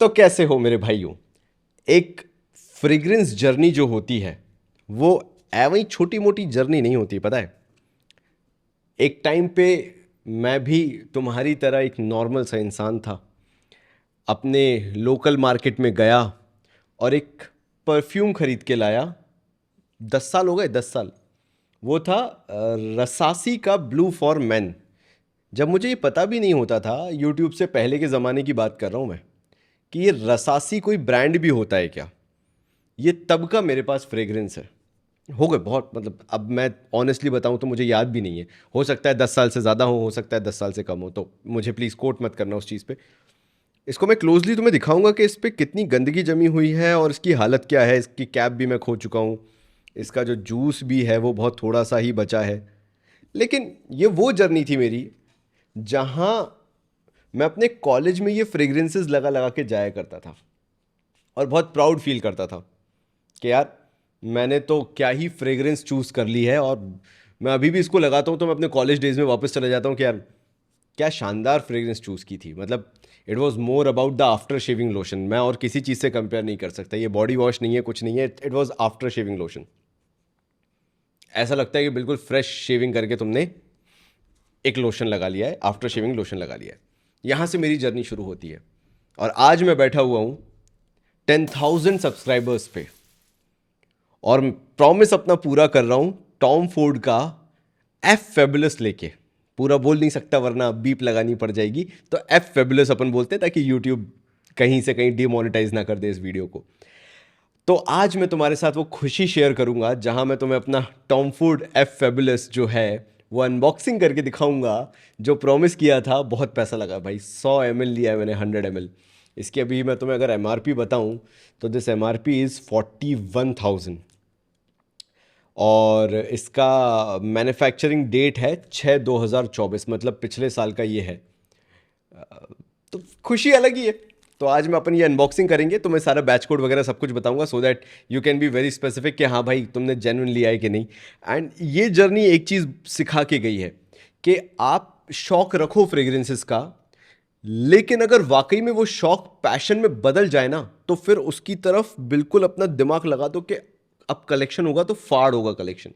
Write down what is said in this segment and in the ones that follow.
तो कैसे हो मेरे भाइयों। एक फ्रेग्रेंस जर्नी जो होती है वो एवं छोटी मोटी जर्नी नहीं होती, पता है। एक टाइम पे मैं भी तुम्हारी तरह एक नॉर्मल सा इंसान था। अपने लोकल मार्केट में गया और एक परफ्यूम खरीद के लाया। 10 साल हो गए, 10 साल। वो था रसासी का ब्लू फॉर मेन। जब मुझे ये पता भी नहीं होता था, यूट्यूब से पहले के ज़माने की बात कर रहा हूँ मैं, कि ये रसासी कोई ब्रांड भी होता है क्या। ये तब का मेरे पास फ्रेग्रेंस है। हो गए बहुत, मतलब अब मैं ऑनेस्टली बताऊं तो मुझे याद भी नहीं है। हो सकता है 10 साल से ज़्यादा हो सकता है 10 साल से कम हो, तो मुझे प्लीज़ कोट मत करना उस चीज़ पे। इसको मैं क्लोजली तुम्हें दिखाऊंगा कि इस पे कितनी गंदगी जमी हुई है और इसकी हालत क्या है। इसकी कैप भी मैं खो चुका हूँ। इसका जो जूस भी है वो बहुत थोड़ा सा ही बचा है। लेकिन ये वो जर्नी थी मेरी जहाँ मैं अपने कॉलेज में ये फ्रेग्रेंसेस लगा लगा के जाया करता था और बहुत प्राउड फील करता था कि यार मैंने तो क्या ही फ्रेग्रेंस चूज़ कर ली है। और मैं अभी भी इसको लगाता हूँ तो मैं अपने कॉलेज डेज में वापस चले जाता हूँ कि यार क्या शानदार फ्रेग्रेंस चूज़ की थी। मतलब it was more about the after shaving lotion. मैं और किसी चीज़ से कंपेयर नहीं कर सकता। ये बॉडी वॉश नहीं है, कुछ नहीं है, it was after shaving lotion. ऐसा लगता है कि बिल्कुल फ्रेश शेविंग करके तुमने एक लोशन लगा लिया है, आफ्टर शेविंग लोशन लगा लिया है। यहाँ से मेरी जर्नी शुरू होती है और आज मैं बैठा हुआ हूँ 10,000 सब्सक्राइबर्स पे और प्रॉमिस अपना पूरा कर रहा हूँ टॉम फोर्ड का एफ फेबुलस लेके। पूरा बोल नहीं सकता वरना बीप लगानी पड़ जाएगी, तो एफ फेबुलस अपन बोलते हैं ताकि यूट्यूब कहीं से कहीं डिमोनेटाइज ना कर दे इस वीडियो को। तो आज मैं तुम्हारे साथ वो खुशी शेयर करूंगा जहां मैं तुम्हें अपना टॉम फोर्ड एफ फेबुलस जो है वो अनबॉक्सिंग करके दिखाऊंगा। जो प्रॉमिस किया था, बहुत पैसा लगा भाई। 100 ml लिया है मैंने, 100 ml। इसकी अभी मैं तुम्हें अगर एमआरपी बताऊं तो दिस एमआरपी इज़ 41,000 और इसका मैन्युफैक्चरिंग डेट है 6/2024, मतलब पिछले साल का ये है। तो खुशी अलग ही है। तो आज मैं अपन ये अनबॉक्सिंग करेंगे तो मैं सारा बैच कोड वगैरह सब कुछ बताऊंगा so that you can be very specific कि हाँ भाई तुमने जेन्युइन लिया है कि नहीं। एंड ये जर्नी एक चीज़ सिखा के गई है कि आप शौक रखो फ्रेग्रेंसेस का, लेकिन अगर वाकई में वो शौक पैशन में बदल जाए ना तो फिर उसकी तरफ बिल्कुल अपना दिमाग लगा दो कि अब कलेक्शन होगा तो फाड़ होगा collection.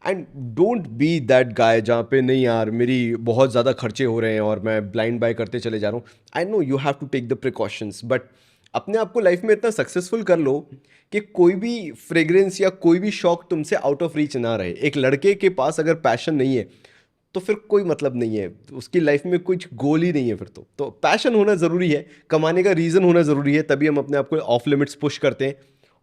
And don't be that guy जहाँ पे नहीं यार मेरी बहुत ज़्यादा खर्चे हो रहे हैं और मैं ब्लाइंड बाय करते चले जा रहा हूँ। I know you have to take the precautions, but अपने आप को लाइफ में इतना सक्सेसफुल कर लो कि कोई भी फ्रेग्रेंस या कोई भी शौक तुमसे आउट ऑफ रीच ना रहे। एक लड़के के पास अगर पैशन नहीं है तो फिर कोई मतलब नहीं है, उसकी लाइफ में कुछ गोल ही नहीं है फिर। तो पैशन होना ज़रूरी है, कमाने का रीज़न होना ज़रूरी है, तभी हम अपने आप को ऑफ लिमिट्स पुश करते हैं।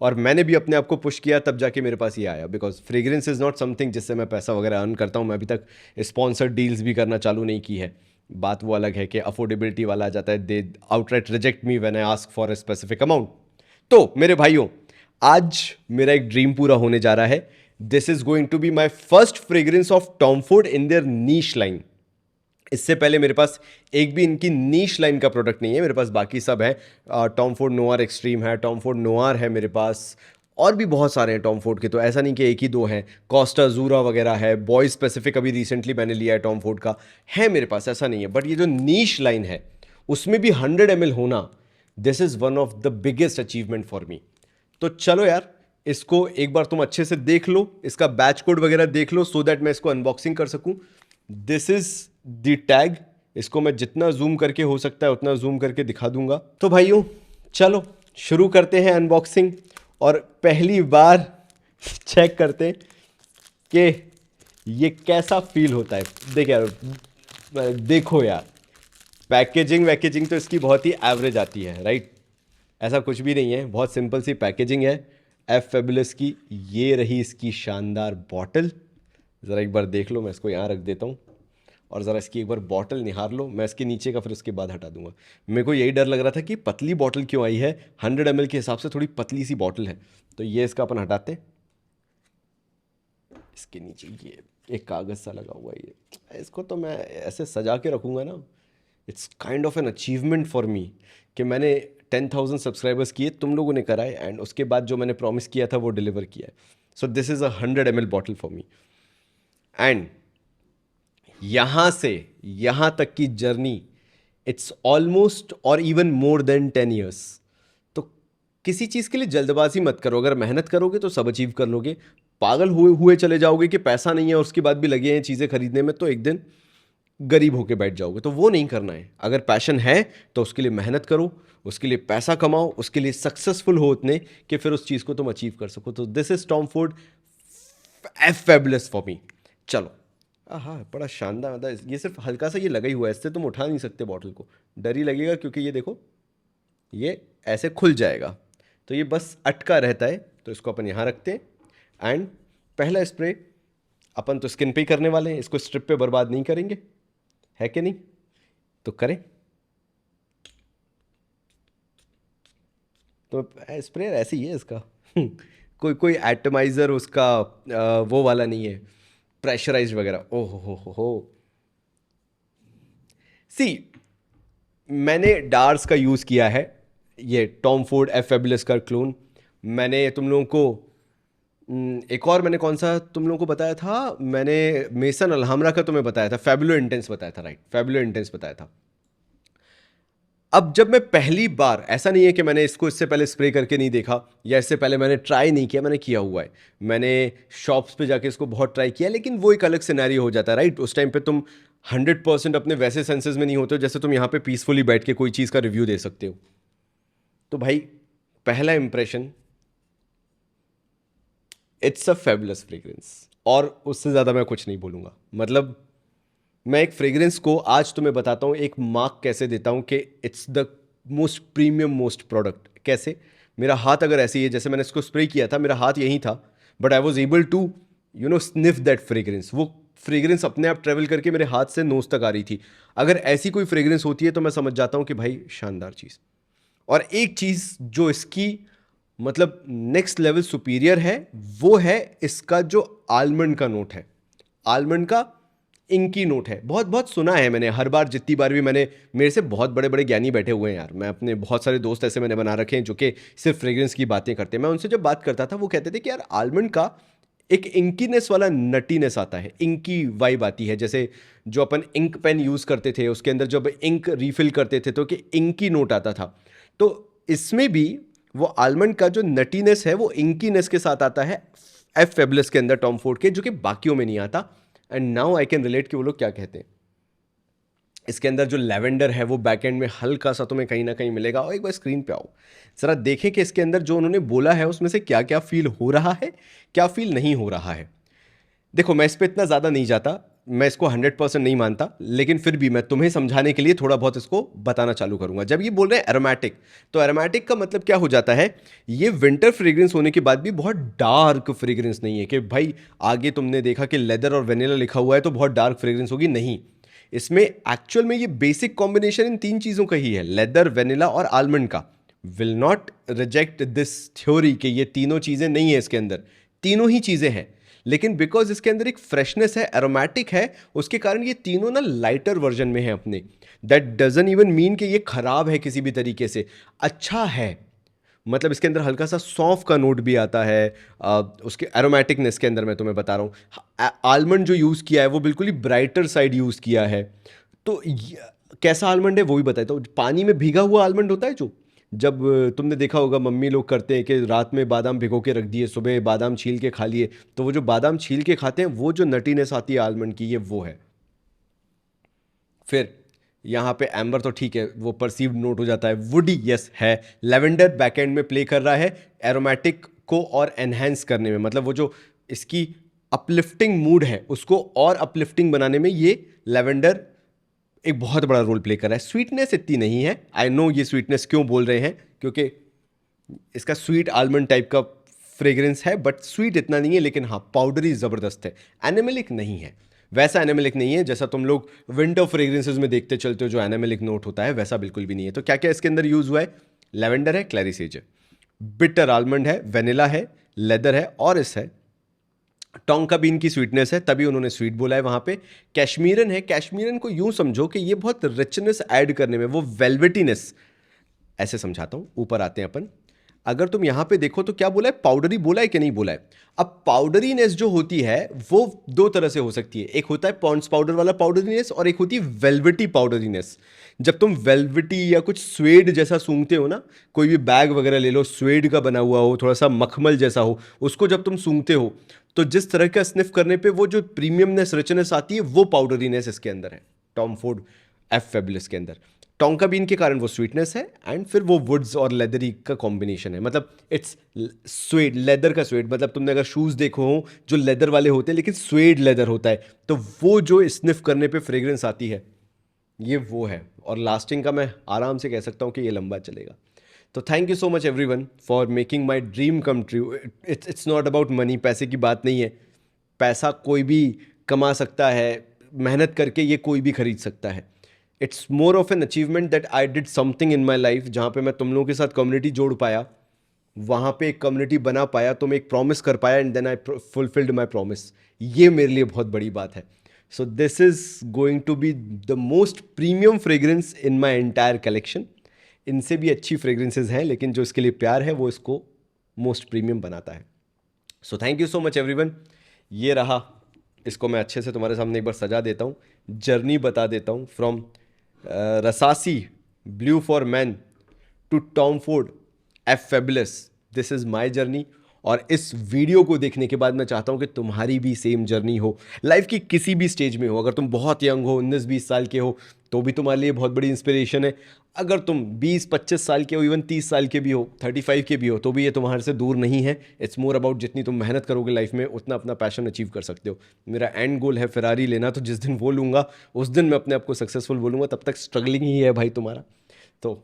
और मैंने भी अपने आप को पुश किया तब जाके मेरे पास ये आया, because fragrance is not something जिससे मैं पैसा वगैरह अर्न करता हूँ। मैं अभी तक स्पॉन्सर्ड डील्स भी करना चालू नहीं की है। बात वो अलग है कि अफोर्डेबिलिटी वाला आ जाता है, they outright reject me when I ask for a specific amount. तो मेरे भाइयों, आज मेरा एक ड्रीम पूरा होने जा रहा है। This is going to be my first fragrance of Tom Ford in their niche line. इससे पहले मेरे पास एक भी इनकी नीश लाइन का प्रोडक्ट नहीं है, मेरे पास बाकी सब है। टॉम फोर्ड नोआर एक्सट्रीम है, टॉम फोर्ड नोआर है मेरे पास, और भी बहुत सारे हैं टॉम फोर्ड के। तो ऐसा नहीं कि एक ही दो हैं, कॉस्टा जूरा वगैरह है, बॉय स्पेसिफिक अभी रिसेंटली मैंने लिया है टॉम फोर्ड का, है मेरे पास, ऐसा नहीं है। बट ये जो नीश लाइन है उसमें भी 100 ml होना, this is one of the biggest achievement for me. तो चलो यार, इसको एक बार तुम अच्छे से देख लो, इसका बैच कोड वगैरह देख लो सो दैट मैं इसको अनबॉक्सिंग कर सकूं। This is the tag. इसको मैं जितना जूम करके हो सकता है उतना जूम करके दिखा दूंगा। तो भाइयों चलो शुरू करते हैं अनबॉक्सिंग और पहली बार चेक करते हैं कि ये कैसा फील होता है। देख यार, देखो यार, पैकेजिंग वैकेजिंग तो इसकी बहुत ही एवरेज आती है, राइट। ऐसा कुछ भी नहीं है, बहुत सिंपल सी पैकेजिंग है एफ फेबुलस की। ये रही इसकी शानदार बॉटल। ज़रा एक बार देख लो, मैं इसको यहाँ रख देता हूँ और ज़रा इसकी एक बार बॉटल निहार लो। मैं इसके नीचे का फिर उसके बाद हटा दूंगा। मेरे को यही डर लग रहा था कि पतली बॉटल क्यों आई है, 100 ml के हिसाब से थोड़ी पतली सी बॉटल है। तो ये इसका अपन हटाते हैं। इसके नीचे ये एक कागज़ सा लगा हुआ है, ये इसको तो मैं ऐसे सजा के रखूँगा ना। It's kind of an achievement for me कि मैंने 10,000 सब्सक्राइबर्स किए, तुम लोगों ने कराए, एंड उसके बाद जो मैंने प्रॉमिस किया था वो डिलीवर किया है। So this is a 100 ml bottle for me. And यहाँ से यहाँ तक की जर्नी इट्स ऑलमोस्ट और इवन मोर देन 10 years। तो किसी चीज़ के लिए जल्दबाजी मत करो, अगर मेहनत करोगे तो सब अचीव कर लोगे। पागल हुए हुए चले जाओगे कि पैसा नहीं है और उसके बाद भी लगे हैं चीज़ें खरीदने में, तो एक दिन गरीब होके बैठ जाओगे। तो वो नहीं करना है। अगर पैशन है तो उसके लिए मेहनत करो, उसके लिए पैसा कमाओ, उसके लिए सक्सेसफुल हो उतने कि फिर उस चीज़ को तुम अचीव कर सको। तो this is Tom Ford fabulous for me. चलो, हाँ बड़ा शानदार, मतलब ये सिर्फ हल्का सा ये लगा ही हुआ है, इससे तुम उठा नहीं सकते बॉटल को, डर ही लगेगा क्योंकि ये देखो ये ऐसे खुल जाएगा, तो ये बस अटका रहता है। तो इसको अपन यहाँ रखते हैं एंड पहला स्प्रे अपन तो स्किन पे ही करने वाले हैं, इसको स्ट्रिप पे बर्बाद नहीं करेंगे, है कि नहीं? तो करें। तो स्प्रेयर ऐसे ही है इसका कोई कोई एटमाइजर उसका वो वाला नहीं है, प्रेशराइज वगैरह। ओहो हो। सी, मैंने डार्स का यूज़ किया है, ये टॉम फोर्ड एफ फेबुलस का क्लोन। मैंने तुम लोगों को एक और मैंने कौन सा तुम लोगों को बताया था, मैंने मेसन अल्हामरा का तुम्हें बताया था, फैबुलो इंटेंस बताया था, राइट, फैबुलो इंटेंस बताया था। अब जब मैं पहली बार, ऐसा नहीं है कि मैंने इसको इससे पहले स्प्रे करके नहीं देखा या इससे पहले मैंने ट्राई नहीं किया, मैंने किया हुआ है। मैंने शॉप्स पे जाके इसको बहुत ट्राई किया, लेकिन वो एक अलग सिनेरियो हो जाता है, राइट। उस टाइम पे तुम 100% अपने वैसे सेंसेस में नहीं होते हो जैसे तुम यहाँ पे पीसफुली बैठ के कोई चीज़ का रिव्यू दे सकते हो। तो भाई पहला impression, it's a fabulous fragrance, और उससे ज़्यादा मैं कुछ नहीं बोलूँगा। मतलब मैं एक फ्रेग्रेंस को आज तुम्हें बताता हूँ, एक मार्क कैसे देता हूँ कि it's the most premium most product. कैसे? मेरा हाथ अगर ऐसे ही है, जैसे मैंने इसको स्प्रे किया था मेरा हाथ यहीं था, but I was able to sniff that fragrance. वो फ्रेग्रेंस अपने आप ट्रेवल करके मेरे हाथ से नोज तक आ रही थी। अगर ऐसी कोई फ्रेग्रेंस होती है तो मैं समझ जाता हूँ कि भाई शानदार चीज़। और एक चीज़ जो इसकी मतलब नेक्स्ट लेवल सुपीरियर है, वो है इसका जो आलमंड का नोट है, आलमंड का इंकी नोट है। बहुत बहुत सुना है मैंने, हर बार जितनी बार भी मैंने, मेरे से बहुत बड़े बड़े ज्ञानी बैठे हुए हैं यार, मैं अपने बहुत सारे दोस्त ऐसे मैंने बना रखे हैं जो कि सिर्फ फ्रेग्रेंस की बातें करते हैं। मैं उनसे जब बात करता था वो कहते थे कि यार आलमंड का एक इंकीनेस वाला नटीनेस आता है, इंकी वाइब आती है। जैसे जो अपन इंक पेन यूज़ करते थे उसके अंदर जब इंक रिफिल करते थे तो कि इंकी नोट आता था, तो इसमें भी वो आलमंड का जो नटीनेस है वो इंकीनेस के साथ आता है एफ फेबुलस के अंदर, टॉम फोर्ड के, जो कि बाकियों में नहीं आता। And now I can relate कि वो लोग क्या कहते हैं। इसके अंदर जो लेवेंडर है वो बैक एंड में हल्का सा तुम्हें कहीं ना कहीं मिलेगा। और एक बार स्क्रीन पे आओ जरा देखें कि इसके अंदर जो उन्होंने बोला है उसमें से क्या क्या फील हो रहा है, क्या फील नहीं हो रहा है। देखो मैं इस पर इतना ज़्यादा नहीं जाता, मैं इसको 100% नहीं मानता, लेकिन फिर भी मैं तुम्हें समझाने के लिए थोड़ा बहुत इसको बताना चालू करूंगा। जब ये बोल रहे हैं एरोमेटिक, तो एरोमेटिक का मतलब क्या हो जाता है, ये विंटर फ्रेग्रेंस होने के बाद भी बहुत डार्क फ्रेग्रेंस नहीं है कि भाई आगे तुमने देखा कि लेदर और वेनिला लिखा हुआ है तो बहुत डार्क फ्रेग्रेंस होगी, नहीं। इसमें एक्चुअल में ये बेसिक कॉम्बिनेशन इन तीन चीज़ों का ही है, लेदर, वेनिला और आलमंड का। Will not reject this theory कि ये तीनों चीज़ें नहीं है इसके अंदर, तीनों ही चीज़ें हैं, लेकिन बिकॉज इसके अंदर एक फ्रेशनेस है, एरोमेटिक है, उसके कारण ये तीनों ना लाइटर वर्जन में है अपने। दैट डजंट इवन मीन कि ये खराब है किसी भी तरीके से, अच्छा है। मतलब इसके अंदर हल्का सा सौंफ का नोट भी आता है, उसके एरोमेटिकनेस के अंदर मैं तुम्हें बता रहा हूँ। आलमंड जो यूज़ किया है वो बिल्कुल ही ब्राइटर साइड यूज़ किया है। तो कैसा आलमंड है वो भी बताया, तो पानी में भीगा हुआ आलमंड होता है जो, जब तुमने देखा होगा मम्मी लोग करते हैं कि रात में बादाम भिगो के रख दिए, सुबह बादाम छील के खा लिए, तो वो जो बादाम छील के खाते हैं वो जो नटीनेस आती है आलमंड की, ये वो है। फिर यहाँ पे एम्बर तो ठीक है, वो परसीव्ड नोट हो जाता है। वुडी यस है, लेवेंडर बैकएंड में प्ले कर रहा है एरोमेटिक को और एनहेंस करने में, मतलब वो जो इसकी अपलिफ्टिंग मूड है उसको और अपलिफ्टिंग बनाने में ये लेवेंडर एक बहुत बड़ा रोल प्ले कर रहा है। स्वीटनेस इतनी नहीं है, आई नो ये स्वीटनेस क्यों बोल रहे हैं, क्योंकि इसका स्वीट आलमंड टाइप का फ्रेग्रेंस है, बट स्वीट इतना नहीं है, लेकिन हाँ पाउडरी ज़बरदस्त है। एनिमलिक नहीं है, वैसा एनिमलिक नहीं है जैसा तुम लोग विंटर फ्रेग्रेंसेज में देखते चलते हो, जो एनिमलिक नोट होता है वैसा बिल्कुल भी नहीं है। तो क्या क्या इसके अंदर यूज़ हुआ है, लेवेंडर है, क्लैरिसेज है, बिटर आलमंड है, वेनिला है, लेदर है, और इस है टोंका बीन की स्वीटनेस है, तभी उन्होंने स्वीट बोला है वहां पे। कैश्मीरन है, कैश्मीरन को यूं समझो कि ये बहुत रिचनेस ऐड करने में, वो वेलवेटीनेस, ऐसे समझाता हूं। ऊपर आते हैं अपन, अगर तुम यहाँ पे देखो तो क्या बोला है, पाउडरी बोला है कि नहीं बोला है। अब पाउडरीनेस जो होती है वो दो तरह से हो सकती है, एक होता है पॉन्ड्स पाउडर वाला पाउडरीनेस और एक होती है वेलवेटी पाउडरीनेस। जब तुम वेलवेटी या कुछ स्वेड जैसा सूंघते हो ना, कोई भी बैग वगैरह ले लो, स्वेड का बना हुआ हो, थोड़ा सा मखमल जैसा हो, उसको जब तुम सूंघते हो तो जिस तरह का स्निफ करने पे वो जो प्रीमियमनेस रिचनेस आती है वो पाउडरीनेस इसके अंदर है, टॉम फोर्ड एफ फेबुलस के अंदर। टोंका बीन के कारण वो स्वीटनेस है, एंड फिर वो वुड्स और लेदरी का कॉम्बिनेशन है, मतलब इट्स स्वेड, लेदर का स्वेड। मतलब तुमने अगर शूज़ देखो हो जो लेदर वाले होते हैं लेकिन स्वेड लेदर होता है, तो वो जो स्निफ करने पे फ्रेग्रेंस आती है ये वो है। और लास्टिंग का मैं आराम से कह सकता हूँ कि ये लंबा चलेगा। तो thank you so much everyone for making my dream come true. It's not about money, पैसे की बात नहीं है। पैसा कोई भी कमा सकता है, मेहनत करके ये कोई भी खरीद सकता है। It's more of an achievement that I did something in my life, जहाँ पे मैं तुम लोगों के साथ कम्युनिटी जोड़ पाया, वहाँ पे एक कम्युनिटी बना पाया, तो मैं एक प्रॉमिस कर पाया and then I fulfilled my promise. ये मेरे लिए बहुत बड़ी बात है। So this is going to be the most premium fragrance in my entire collection. इनसे भी अच्छी फ्रेग्रेंसेज हैं, लेकिन जो इसके लिए प्यार है वो इसको मोस्ट प्रीमियम बनाता है। So thank you so much everyone. ये रहा, इसको मैं अच्छे से तुम्हारे सामने एक बार सजा देता हूँ, जर्नी बता देता हूँ from Rasasi blue for man to Tom Ford F fabulous. This is my journey. और इस वीडियो को देखने के बाद मैं चाहता हूँ कि तुम्हारी भी सेम जर्नी हो, लाइफ की किसी भी स्टेज में हो। अगर तुम बहुत यंग हो, 19-20 साल के हो, तो भी तुम्हारे लिए बहुत बड़ी इंस्पिरेशन है। अगर तुम 20-25 साल के हो, इवन 30 साल के भी हो, 35 के भी हो, तो भी ये तुम्हारे से दूर नहीं है। इट्स मोर अबाउट जितनी तुम मेहनत करोगे लाइफ में, उतना अपना पैशन अचीव कर सकते हो। मेरा एंड गोल है फेरारी लेना, तो जिस दिन वो लूँगा उस दिन मैं अपने आप को सक्सेसफुल बोलूँगा। तब तक स्ट्रगलिंग ही है भाई तुम्हारा। तो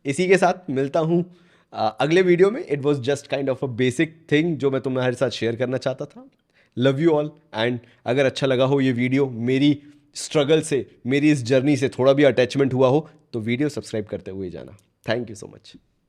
इसी के साथ मिलता हूँ अगले वीडियो में। It was just kind of a basic thing जो मैं तुम्हारे साथ शेयर करना चाहता था। लव यू ऑल, एंड अगर अच्छा लगा हो ये वीडियो, मेरी स्ट्रगल से, मेरी इस जर्नी से थोड़ा भी अटैचमेंट हुआ हो, तो वीडियो सब्सक्राइब करते हुए जाना। Thank you so much.